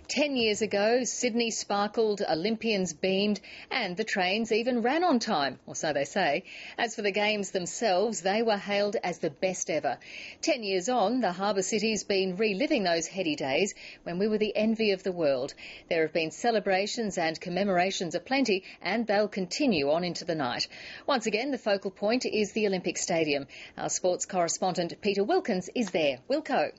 10 years ago, Sydney sparkled, Olympians beamed, and the trains even ran on time, or so they say. As for the Games themselves, they were hailed as the best ever. 10 years on, the harbour city's been reliving those heady days when we were the envy of the world. There have been celebrations and commemorations aplenty, and they'll continue on into the night. Once again, the focal point is the Olympic Stadium. Our sports correspondent Peter Wilkins is there. Wilco.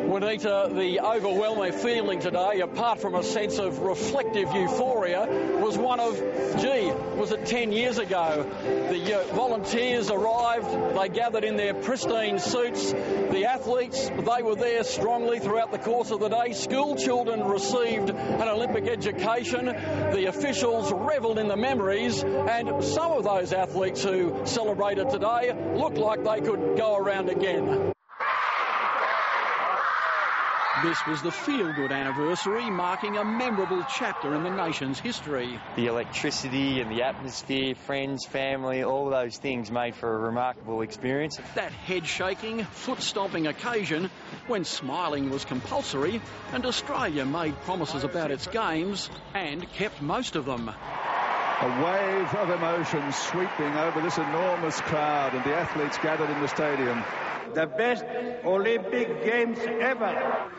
Juanita, the overwhelming feeling today, apart from a sense of reflective euphoria, was one of, gee, was it 10 years ago? The volunteers arrived, they gathered in their pristine suits. The athletes, they were there strongly throughout the course of the day. School children received an Olympic education. The officials revelled in the memories, and some of those athletes who celebrated today looked like they could go around again. This was the feel-good anniversary, marking a memorable chapter in the nation's history. The electricity and the atmosphere, friends, family, all those things made for a remarkable experience. That head-shaking, foot-stomping occasion when smiling was compulsory and Australia made promises about its games and kept most of them. A wave of emotion sweeping over this enormous crowd and the athletes gathered in the stadium. The best Olympic Games ever.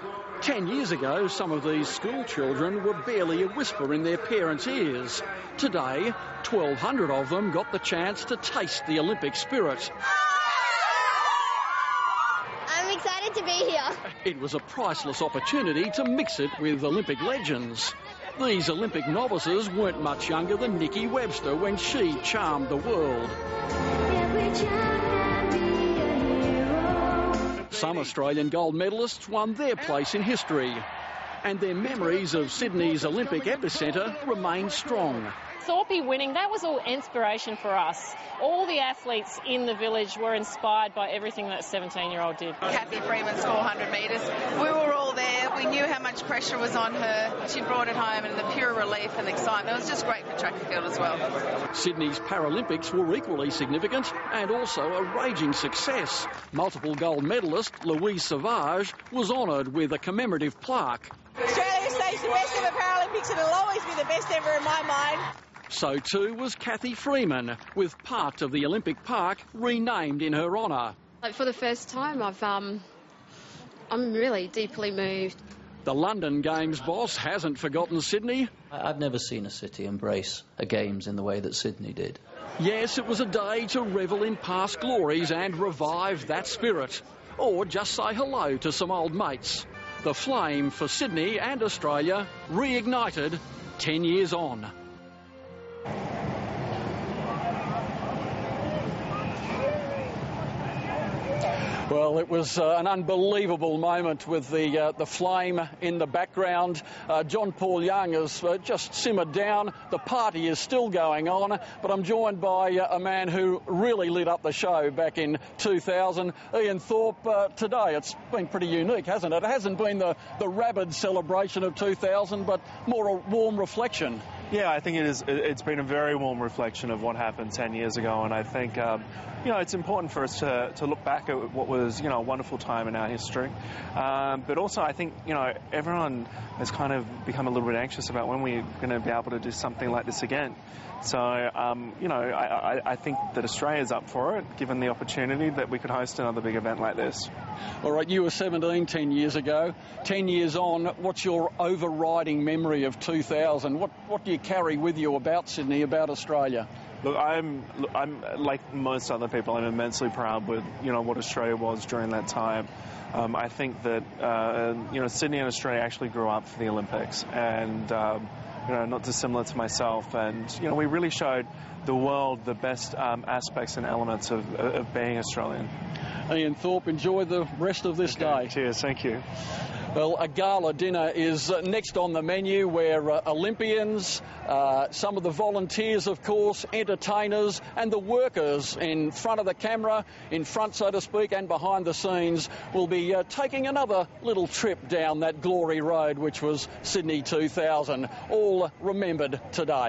10 years ago, some of these school children were barely a whisper in their parents' ears. Today, 1,200 of them got the chance to taste the Olympic spirit. I'm excited to be here. It was a priceless opportunity to mix it with Olympic legends. These Olympic novices weren't much younger than Nikki Webster when she charmed the world. Some Australian gold medalists won their place in history, and their memories of Sydney's Olympic epicentre remain strong. Thorpe winning, that was all inspiration for us. All the athletes in the village were inspired by everything that 17-year-old did. Cathy Freeman's 400 metres. We were all there. We knew how much pressure was on her. She brought it home, and the pure relief and excitement. It was just great for track and field as well. Sydney's Paralympics were equally significant and also a raging success. Multiple gold medalist Louise Savage was honoured with a commemorative plaque. Australia staged the best ever Paralympics, and it'll always be the best ever in my mind. So too was Cathy Freeman, with part of the Olympic Park renamed in her honour. For the first time, I'm really deeply moved. The London Games boss hasn't forgotten Sydney. I've never seen a city embrace a Games in the way that Sydney did. Yes, it was a day to revel in past glories and revive that spirit. Or just say hello to some old mates. The flame for Sydney and Australia reignited 10 years on. Well, it was an unbelievable moment with the flame in the background. John Paul Young has just simmered down. The party is still going on, but I'm joined by a man who really lit up the show back in 2000. Ian Thorpe, today it's been pretty unique, hasn't it? It hasn't been the rabid celebration of 2000, but more a warm reflection. Yeah, I think it is. It's been a very warm reflection of what happened 10 years ago, and I think it's important for us to look back at what was a wonderful time in our history. But also, I think everyone has kind of become a little bit anxious about when we're going to be able to do something like this again. So I think that Australia's up for it, given the opportunity that we could host another big event like this. All right, you were 17 10 years ago. 10 years on, what's your overriding memory of 2000? What do you carry with you about Sydney, about Australia? Look, I'm like most other people. I'm immensely proud with what Australia was during that time. I think that Sydney and Australia actually grew up for the Olympics, and not dissimilar to myself. And we really showed the world the best aspects and elements of being Australian. Ian Thorpe, enjoy the rest of this day. Cheers, thank you. Well, a gala dinner is next on the menu where Olympians, some of the volunteers, of course, entertainers and the workers in front of the camera, in front, so to speak, and behind the scenes will be taking another little trip down that glory road, which was Sydney 2000, all remembered today.